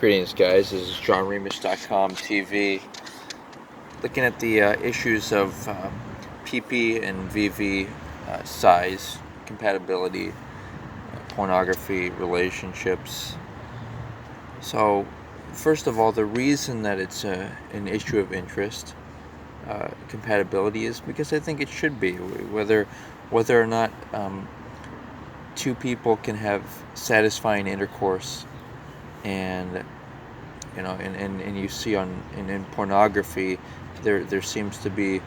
Greetings, guys. This is JohnRemus.com TV. Looking at the issues of PP and VV size, compatibility, pornography, relationships. So, first of all, the reason that it's an issue of interest, compatibility, is because I think it should be. Whether or not two people can have satisfying intercourse, and and you see in pornography, there seems to be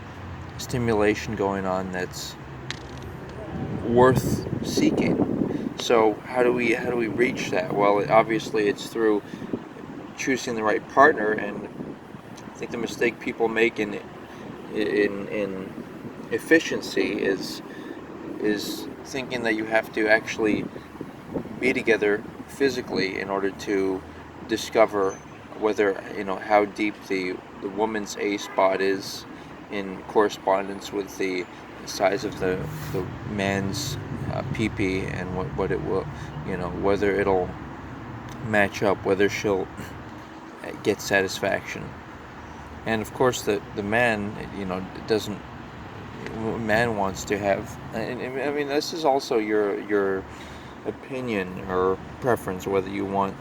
stimulation going on that's worth seeking. So how do we reach that? Well, obviously it's through choosing the right partner, and I think the mistake people make in efficiency is thinking that you have to actually be together physically in order to discover whether how deep the woman's A spot is in correspondence with the size of the man's PP, and what it will, whether it'll match up, whether she'll get satisfaction. And of course the man, doesn't man wants to have, and I mean, this is also your opinion or preference, whether you want,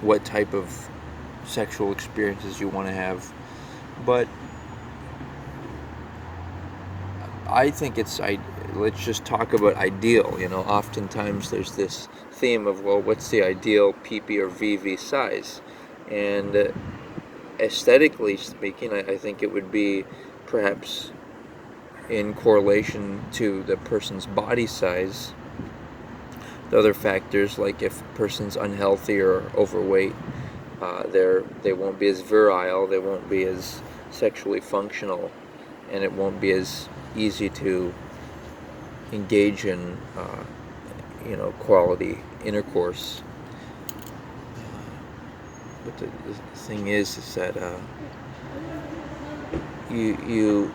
what type of sexual experiences you want to have. But I think let's just talk about ideal. Oftentimes there's this theme of, well, what's the ideal PP or VV size? And aesthetically speaking, I think it would be perhaps in correlation to the person's body size. The other factors, like if a person's unhealthy or overweight, they won't be as virile, they won't be as sexually functional, and it won't be as easy to engage in quality intercourse. But the thing is that you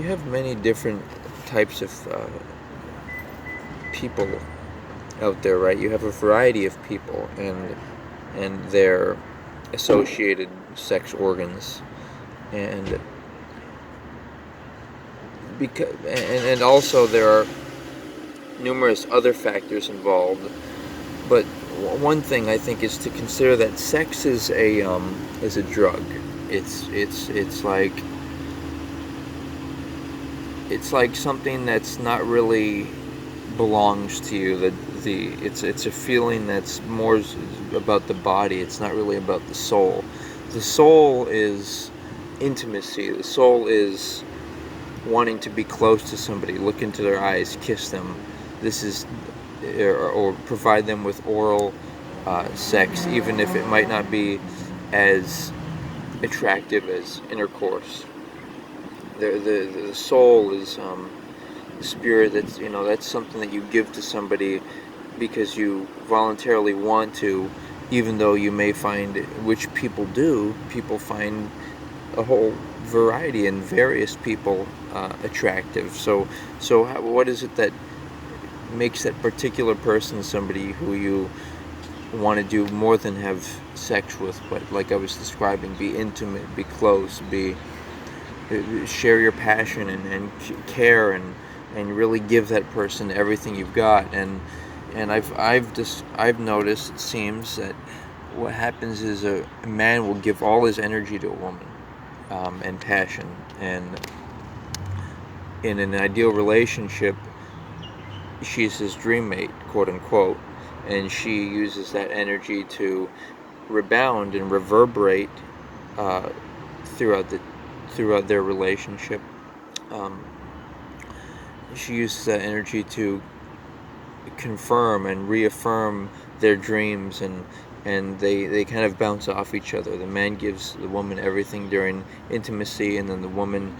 have many different types of people out there, right? You have a variety of people and their associated sex organs, and also there are numerous other factors involved. But one thing I think is to consider that sex is a drug. It's like something that's not really belongs to you. It's a feeling that's more about the body. It's not really about the soul. The soul is intimacy. The soul is wanting to be close to somebody, look into their eyes, kiss them. This is, or provide them with oral sex, even if it might not be as attractive as intercourse. The soul is the spirit. That's something that you give to somebody because you voluntarily want to, even though you may find, which people do, people find a whole variety and various people attractive. So what is it that makes that particular person somebody who you want to do more than have sex with, but like I was describing, be intimate, be close, share your passion and care, and really give that person everything you've got. And I've noticed, it seems that what happens is a man will give all his energy to a woman, and passion, and in an ideal relationship she's his dream mate, quote unquote, and she uses that energy to rebound and reverberate throughout their relationship. She uses that energy to confirm and reaffirm their dreams, and they kind of bounce off each other. The man gives the woman everything during intimacy, and then the woman,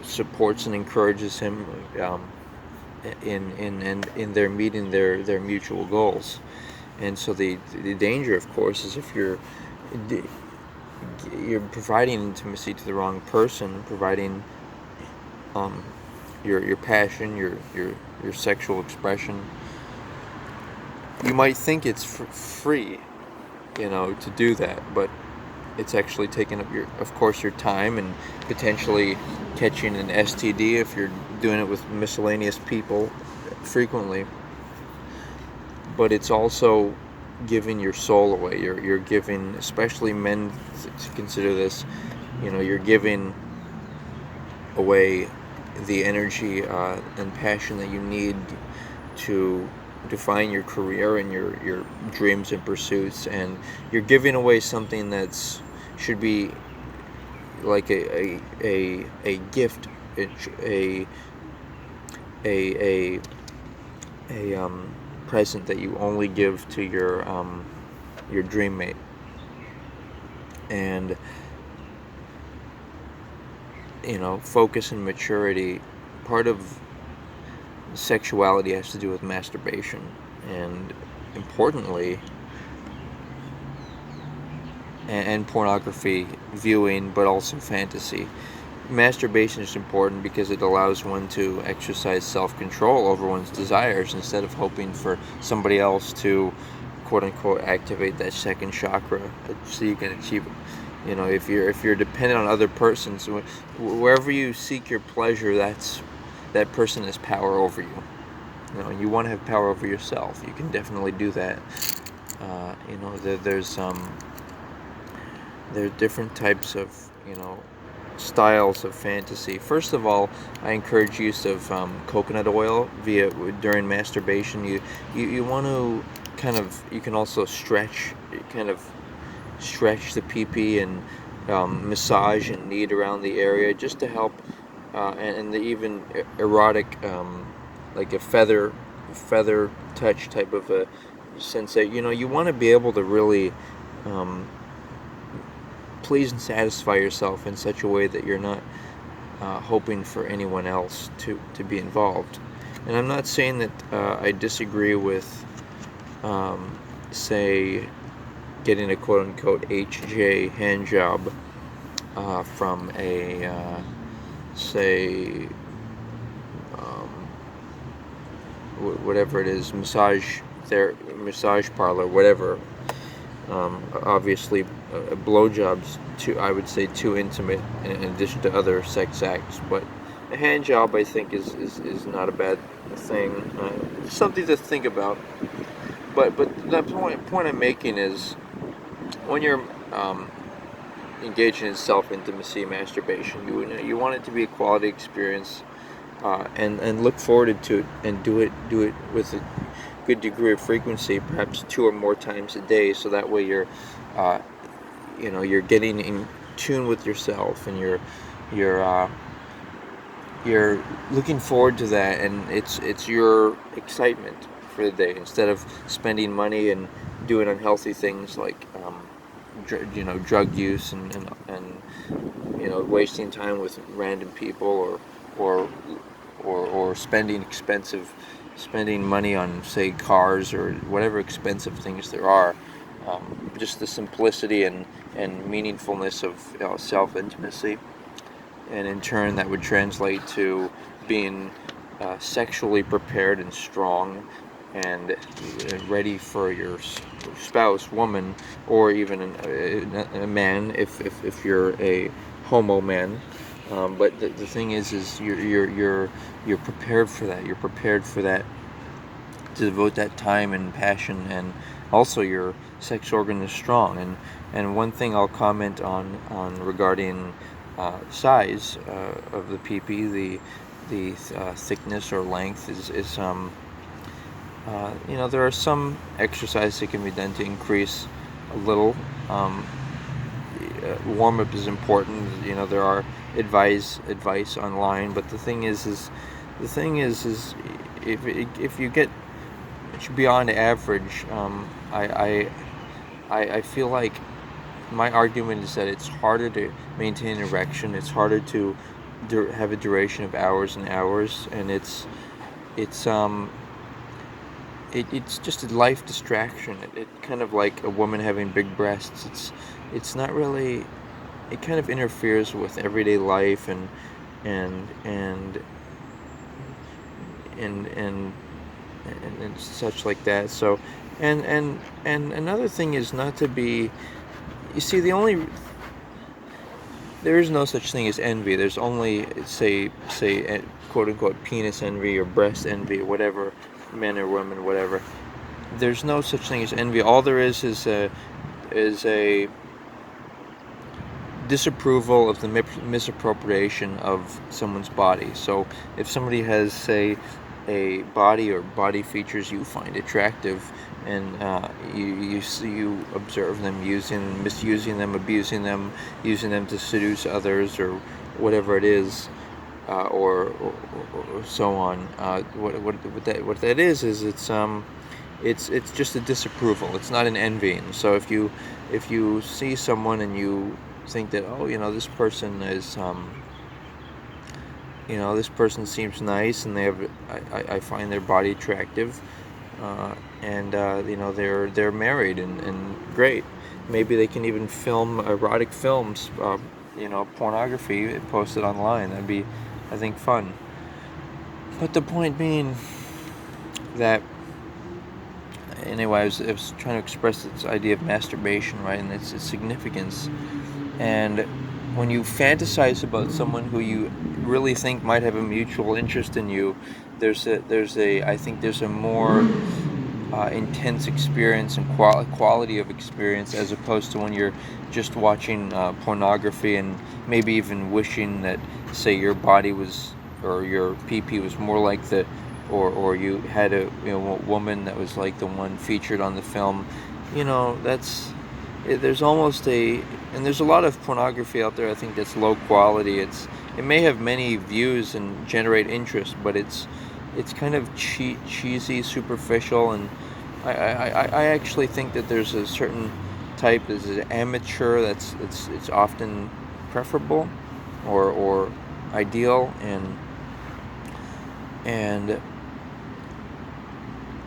supports and encourages him in their meeting their mutual goals. And so the danger, of course, is if you're providing intimacy to the wrong person, providing your passion, your sexual expression, You might think it's free, to do that, but it's actually taking up of course, your time, and potentially catching an STD if you're doing it with miscellaneous people frequently. But it's also giving your soul away. You're giving, especially men to consider this, you're giving away the energy and passion that you need to define your career and your dreams and pursuits, and you're giving away something that's should be like a gift, a a present that you only give to your dream mate. And focus and maturity, part of sexuality has to do with masturbation, and importantly, and pornography viewing, but also fantasy. Masturbation is important because it allows one to exercise self-control over one's desires instead of hoping for somebody else to, quote unquote, activate that second chakra so you can achieve it. If you're dependent on other persons, wherever you seek your pleasure, that person has power over you. You want to have power over yourself. You can definitely do that. There's different types of styles of fantasy. First of all, I encourage use of coconut oil during masturbation. You want to you can also stretch the pee-pee and massage and knead around the area just to help, and the even erotic, like a feather touch type of a sensation. You want to be able to really please and satisfy yourself in such a way that you're not hoping for anyone else to be involved. And I'm not saying that I disagree with, say, getting a quote-unquote HJ hand job from a, say, whatever it is, massage parlor, whatever. Obviously, blowjobs I would say too intimate in addition to other sex acts, but a hand job I think is not a bad thing. Something to think about. But the point I'm making is, when you're engaging in self-intimacy, masturbation, you want it to be a quality experience, and look forward to it, and do it with a good degree of frequency, perhaps 2 or more times a day, so that way you're getting in tune with yourself, and you're looking forward to that, and it's your excitement for the day, instead of spending money and doing unhealthy things like drug use, and wasting time with random people, or spending money on, say, cars or whatever expensive things there are. Just the simplicity and meaningfulness of self-intimacy, and in turn that would translate to being sexually prepared and strong, and ready for your spouse, woman, or even a man if you're a homo man. But the thing is you're prepared for that. You're prepared for that, to devote that time and passion, and also your sex organ is strong. And one thing I'll comment on regarding size of the PP, the thickness or length is there are some exercises that can be done to increase a little. Warm-up is important. There are advice online, but the thing is if you get beyond average, I feel like my argument is that it's harder to maintain an erection. It's harder to have a duration of hours and hours, and it's just a life distraction. It kind of like a woman having big breasts. It's not really. It kind of interferes with everyday life and such like that. So And another thing is not to be. You see, there is no such thing as envy. There's only quote unquote penis envy or breast envy or whatever, men or women, whatever. There's no such thing as envy. All there is a disapproval of the misappropriation of someone's body. So if somebody has, say, a body or body features you find attractive, and you observe them misusing them, abusing them, using them to seduce others, or whatever it is, or so on. What that is it's just a disapproval. It's not an envying. So if you see someone and you think that, oh, this person is this person seems nice, and I find their body attractive, and they're married and great. Maybe they can even film erotic films, pornography, posted online. That'd be, I think, fun. But the point being that, anyway, I was trying to express this idea of masturbation, right, and its significance. And when you fantasize about someone who you really think might have a mutual interest in you, I think there's a more intense experience and quality of experience, as opposed to when you're just watching pornography and maybe even wishing that, say, your body was, or your PP was more like or you had a woman that was like the one featured on the film. There's almost and there's a lot of pornography out there, I think, that's low quality. It may have many views and generate interest, but it's kind of cheesy, superficial, and I actually think that there's a certain type that is amateur, it's often preferable, or ideal, and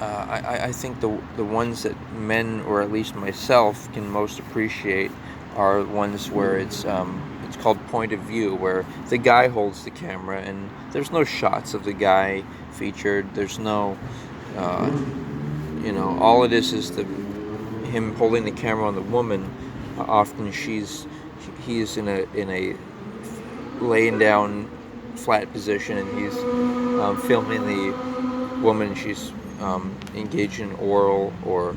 I think the ones that men, or at least myself, can most appreciate are ones where it's called point of view, where the guy holds the camera and there's no shots of the guy featured. There's no, all it is him holding the camera on the woman. Often he's in a laying down flat position, and he's filming the woman. She's engaged in oral, or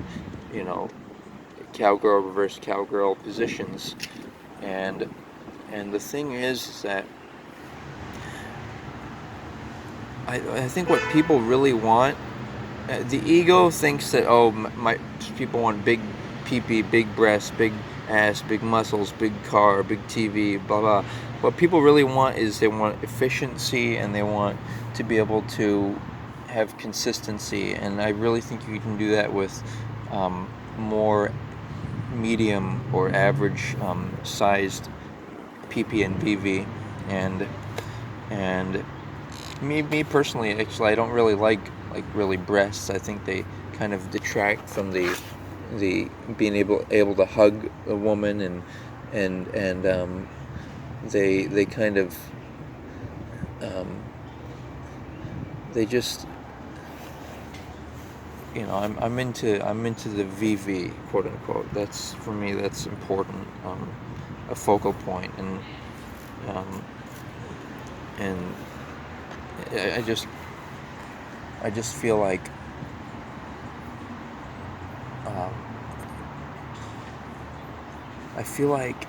cowgirl, reverse cowgirl positions, and the thing is that I think what people really want, the ego thinks that, oh, my people want big pee-pee, big breasts, big ass, big muscles, big car, big TV, blah blah. What people really want is they want efficiency, and they want to be able to have consistency, and I really think you can do that with more medium or average sized PP and VV, and me personally, actually, I don't really like really breasts. I think they kind of detract from the being able to hug a woman, and they kind of they just, I'm into the VV, quote unquote. That's, for me, that's important, a focal point, um, and I just feel like um, I feel like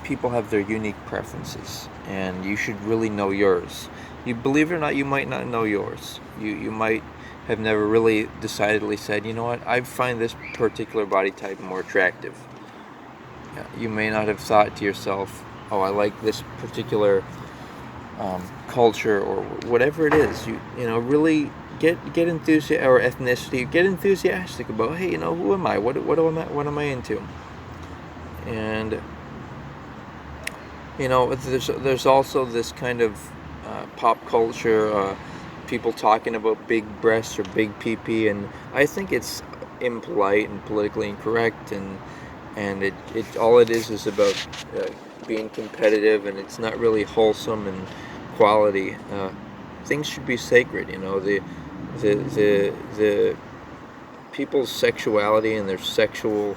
people have their unique preferences, and you should really know yours. You believe it or not, you might not know yours. You might have never really decidedly said, you know what, I find this particular body type more attractive. You may not have thought to yourself, oh, I like this particular culture, or whatever it is. Really get enthusiastic, or ethnicity. Get enthusiastic about, hey, who am I? What am I into? And there's also this kind of pop culture, people talking about big breasts or big PP, and I think it's impolite and politically incorrect, and it all it is about being competitive, and it's not really wholesome and quality. Things should be sacred. The people's sexuality and their sexual,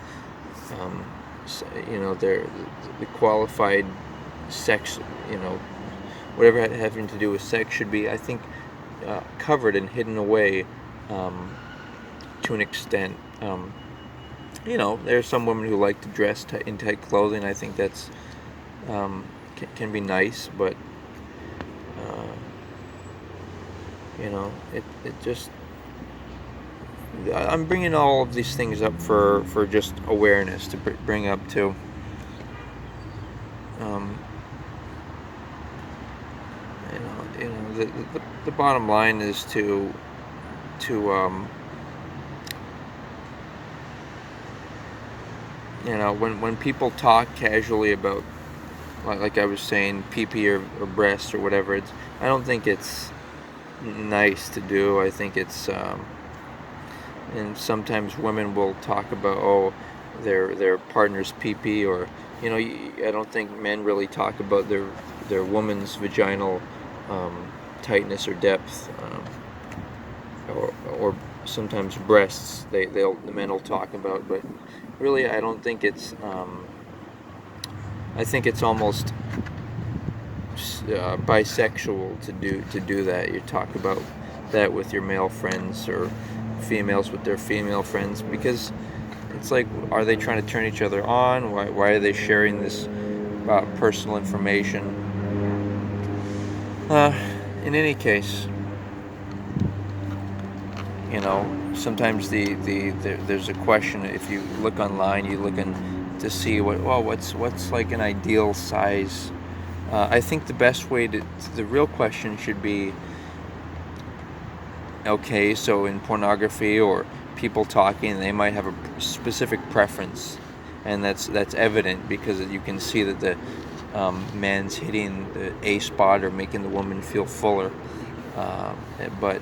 their the qualified sex, whatever having to do with sex should be, I think, covered and hidden away to an extent. There are some women who like to dress in tight clothing. I think that's can be nice, but it just. I'm bringing all of these things up for just awareness to bring up to. Um, the bottom line is to when people talk casually about, like I was saying, pee or breasts or whatever, I don't think it's nice to do. I think it's and sometimes women will talk about, their partner's pee, or I don't think men really talk about their woman's vaginal tightness or depth, or sometimes breasts. The men will talk about, but really I don't think it's. I think it's almost bisexual to do that. You talk about that with your male friends, or females with their female friends, because it's like, are they trying to turn each other on? Why are they sharing this personal information? In any case, sometimes there's a question. If you look online, you look to see what's like an ideal size. I think the best way the real question should be, okay, so in pornography or people talking, they might have a specific preference, and that's evident because you can see that the man's hitting the A spot or making the woman feel fuller. But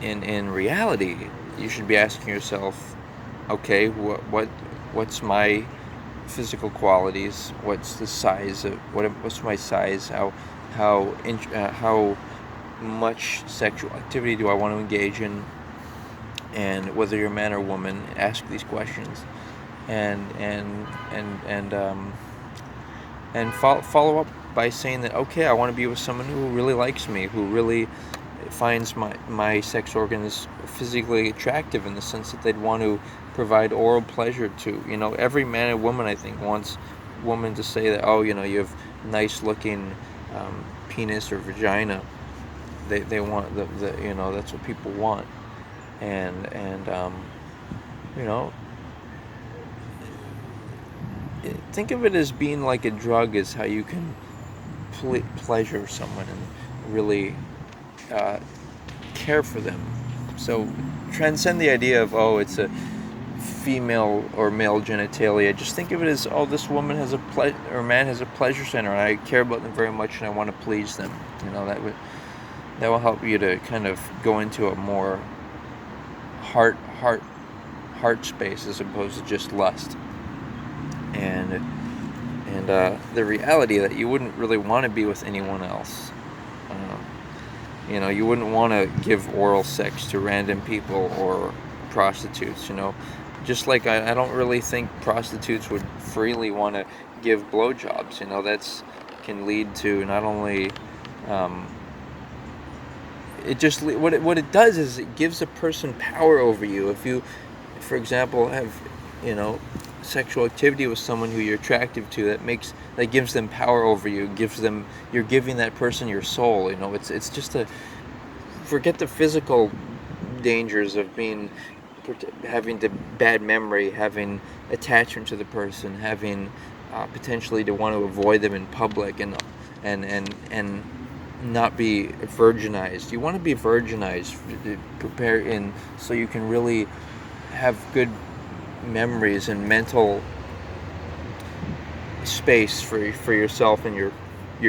in reality, you should be asking yourself, okay, what's my physical qualities? What's the size of what's my size? How much sexual activity do I want to engage in? And whether you're a man or woman, ask these questions, and follow up by saying that, okay, I want to be with someone who really likes me, who really finds my sex organs physically attractive, in the sense that they'd want to provide oral pleasure to. Every man and woman, I think, wants women to say that, you have nice looking penis or vagina. They want the that's what people want, and think of it as being like a drug, is how you can pleasure someone and really care for them. So transcend the idea of, it's a female or male genitalia. Just think of it as, this woman has or man has a pleasure center, and I care about them very much, and I want to please them. That will help you to kind of go into a more heart space, as opposed to just lust. And the reality that you wouldn't really want to be with anyone else. You wouldn't want to give oral sex to random people or prostitutes. Just like I don't really think prostitutes would freely want to give blowjobs. That's can lead to not only what it does is it gives a person power over you. If you, for example, have sexual activity with someone who you're attractive to, that gives them power over you. You're giving that person your soul. It's just forget the physical dangers of having the bad memory, having attachment to the person, having potentially to want to avoid them in public, and not be virginized. You want to be virginized, so you can really have good memories and mental space for yourself and your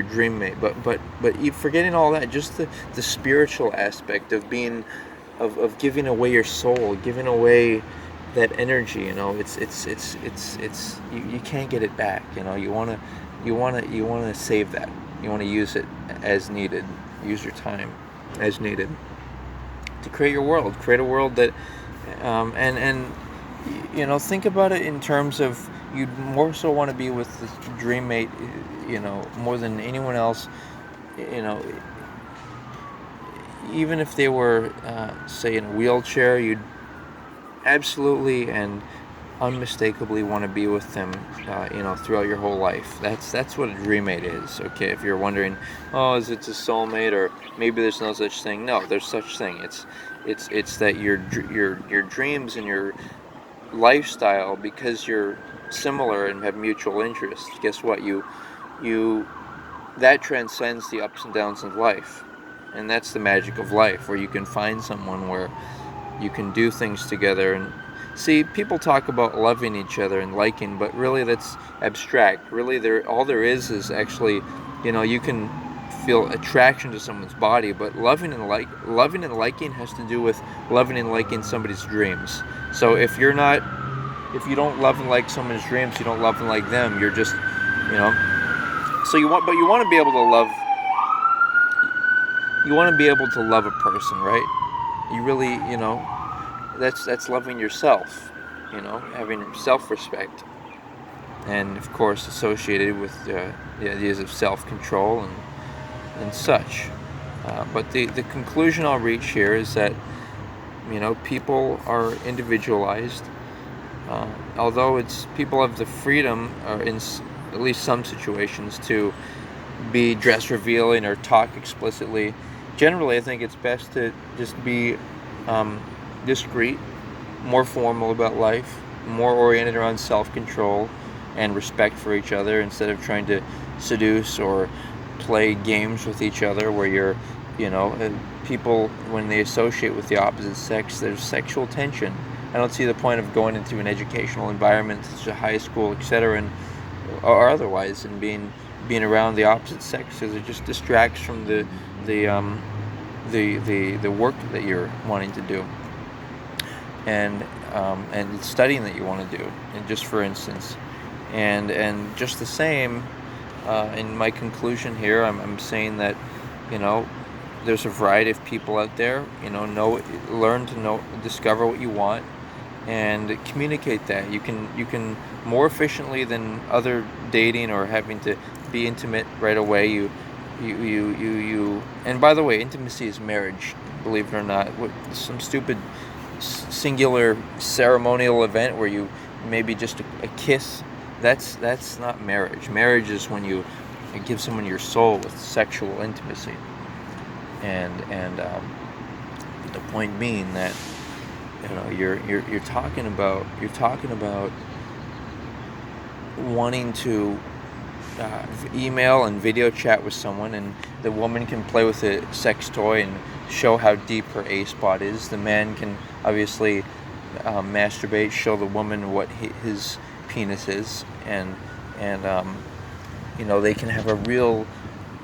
dream mate. But you forgetting all that, just the spiritual aspect of being of giving away your soul, giving away that energy. It's you can't get it back. You want to save that. You want to use it as needed. Use your time as needed to create your world. Create a world that And think about it in terms of you'd more so want to be with the dream mate, more than anyone else. You know, even if they were, say, in a wheelchair, you'd absolutely and unmistakably want to be with them, throughout your whole life. That's what a dream mate is. Okay, if you're wondering, oh, is it a soulmate, or maybe there's no such thing? No, there's such thing. It's that your dreams and your lifestyle, because you're similar and have mutual interests. Guess what? You that transcends the ups and downs of life, and that's the magic of life, where you can find someone where you can do things together. And see, people talk about loving each other and liking, but really that's abstract. Really, all there is actually, you can feel attraction to someone's body, but loving and liking has to do with loving and liking somebody's dreams. So if you don't love and like someone's dreams, you don't love and like them. You're just, you know. So you want to be able to love. You want to be able to love a person, right? You really, that's loving yourself, having self-respect, and of course associated with the ideas of self-control and such. But the conclusion I'll reach here is that, people are individualized. Although people have the freedom, at least some situations, to be dress revealing or talk explicitly. Generally, I think it's best to just be discreet, more formal about life, more oriented around self-control and respect for each other, instead of trying to seduce or play games with each other where people, when they associate with the opposite sex, there's sexual tension. I don't see the point of going into an educational environment such as high school, etc., or otherwise, and being around the opposite sex, because it just distracts from the work that you're wanting to do, and studying that you want to do, and just for instance, and just the same. In my conclusion here, I'm saying that, there's a variety of people out there. Learn to discover what you want, and communicate that. You can more efficiently than other dating or having to be intimate right away. You and by the way, intimacy is marriage, believe it or not. Some stupid singular ceremonial event where you maybe just a kiss, that's not marriage. Marriage is when you give someone your soul with sexual intimacy, and the point being that, you're talking about wanting to email and video chat with someone, and the woman can play with a sex toy and show how deep her A spot is. The man can obviously masturbate, show the woman what his penis is, and they can have a real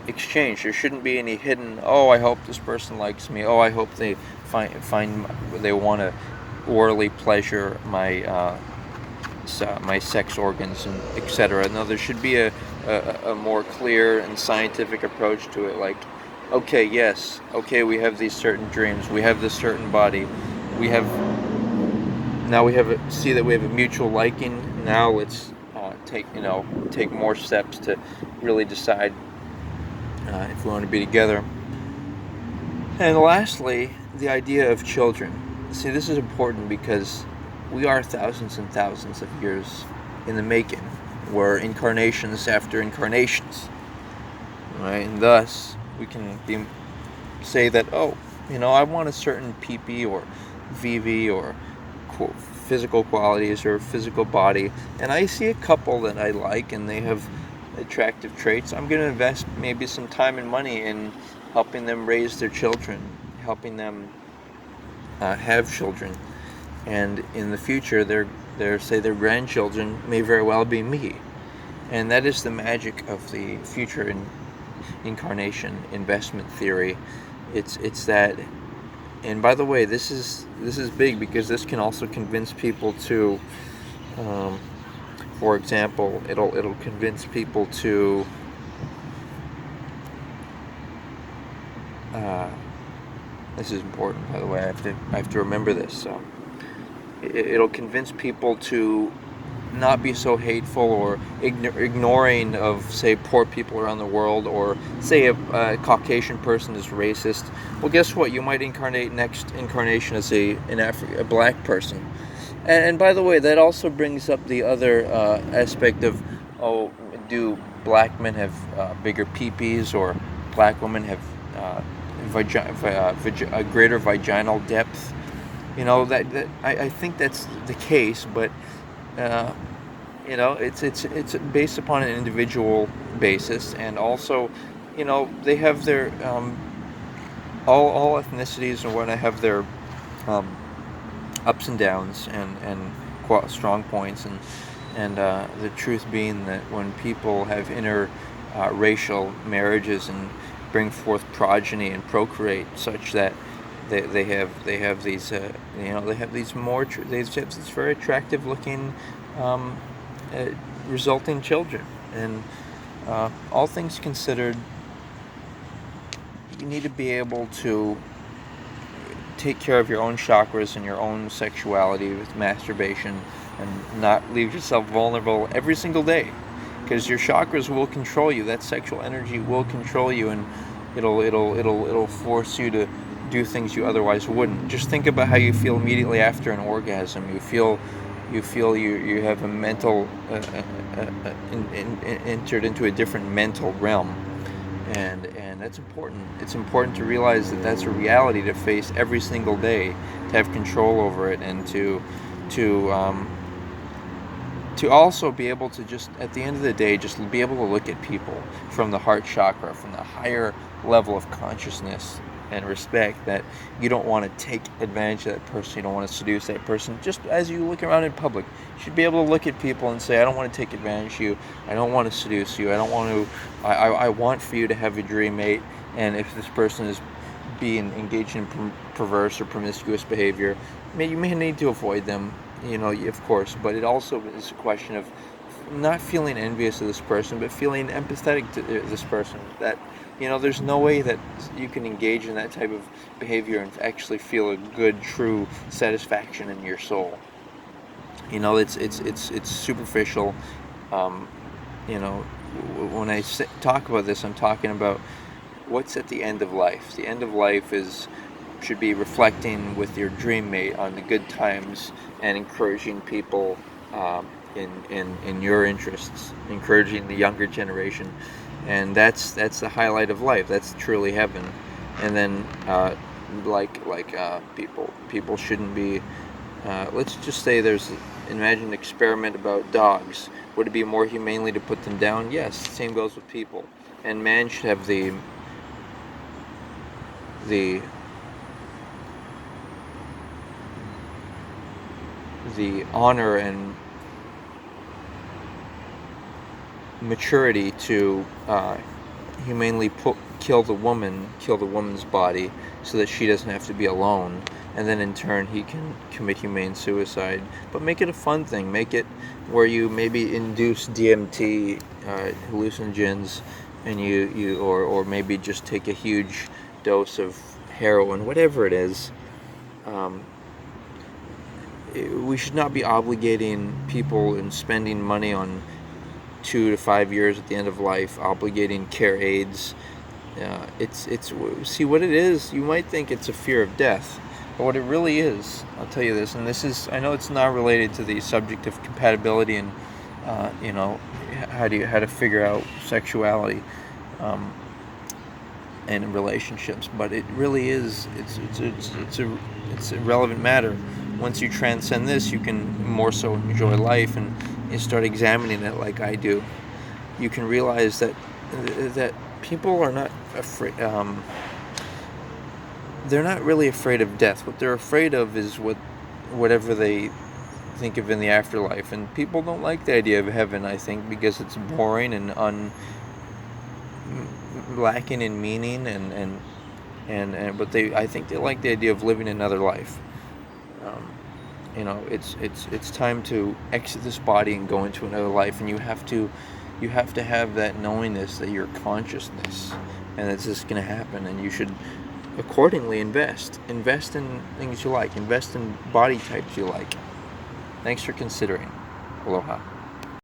exchange. There shouldn't be any hidden, oh, I hope this person likes me, oh, I hope they find they want to orally pleasure my my sex organs, and etc. No, there should be a more clear and scientific approach to it. Like, okay, yes, okay, we have these certain dreams, we have this certain body, we see that we have a mutual liking. Now let's take more steps to really decide if we want to be together. And lastly, the idea of children. See, this is important because we are thousands and thousands of years in the making. We're incarnations after incarnations, right? And thus, we can say that, I want a certain PP or VV or physical qualities or physical body, and I see a couple that I like and they have attractive traits. I'm going to invest maybe some time and money in helping them raise their children, helping them have children, and in the future their grandchildren may very well be me. And that is the magic of the future incarnation investment theory. It's that. And by the way, this is big, because this can also convince people to, for example, it'll convince people to this is important, by the way. I have to remember this. So it'll convince people to not be so hateful or ignoring of, say, poor people around the world, or say a Caucasian person is racist. Well, guess what? You might incarnate next incarnation as a black person. And by the way, that also brings up the other aspect of, oh, do black men have bigger peepees, or black women have a greater vaginal depth? That I think that's the case, but uh, it's based upon an individual basis, and also, they have their all ethnicities and whatnot have their um, ups and downs, and strong points, and the truth being that when people have inter racial marriages and bring forth progeny and procreate such that they have these they have these they have these very attractive looking um, uh, resulting children, and all things considered, you need to be able to take care of your own chakras and your own sexuality with masturbation, and not leave yourself vulnerable every single day, because your chakras will control you. That sexual energy will control you, and it'll force you to do things you otherwise wouldn't. Just think about how you feel immediately after an orgasm. You have a mental entered into a different mental realm, and that's important. It's important to realize that that's a reality to face every single day, to have control over it, and to to also be able to, just at the end of the day, just be able to look at people from the heart chakra, from the higher level of consciousness and respect, that you don't want to take advantage of that person, you don't want to seduce that person. Just as you look around in public, you should be able to look at people and say, I don't want to take advantage of you, I don't want to seduce you, I don't want to, I want for you to have a dream mate, and if this person is being engaged in perverse or promiscuous behavior, you may need to avoid them, of course, but it also is a question of not feeling envious of this person, but feeling empathetic to this person. That there's no way that you can engage in that type of behavior and actually feel a good, true satisfaction in your soul. It's superficial. Um, when I talk about this, I'm talking about what's at the end of life. The end of life should be reflecting with your dream mate on the good times, and encouraging people in your interests, encouraging the younger generation, and that's the highlight of life. That's truly heaven. And then people shouldn't be. Let's just say imagine an experiment about dogs. Would it be more humanely to put them down? Yes. Same goes with people. And man should have the honor and maturity to humanely kill the woman's body, so that she doesn't have to be alone, and then in turn he can commit humane suicide. But make it a fun thing. Make it where you maybe induce DMT, hallucinogens, and or maybe just take a huge dose of heroin, whatever it is. We should not be obligating people and spending money on 2 to 5 years at the end of life, obligating care aids. It's see what it is. You might think it's a fear of death, but what it really is, I'll tell you this, and I know it's not related to the subject of compatibility and how to figure out sexuality and relationships, but it really is. It's a relevant matter. Once you transcend this, you can more so enjoy life, and you start examining it like I do. You can realize that people are not afraid. They're not really afraid of death. What they're afraid of is whatever they think of in the afterlife. And people don't like the idea of heaven, I think, because it's boring and lacking in meaning, but I think they like the idea of living another life. It's time to exit this body and go into another life, and you have to have that knowingness that you're consciousness, and that this is going to happen, and you should accordingly invest in things you like, invest in body types you like, Thanks for considering. Aloha.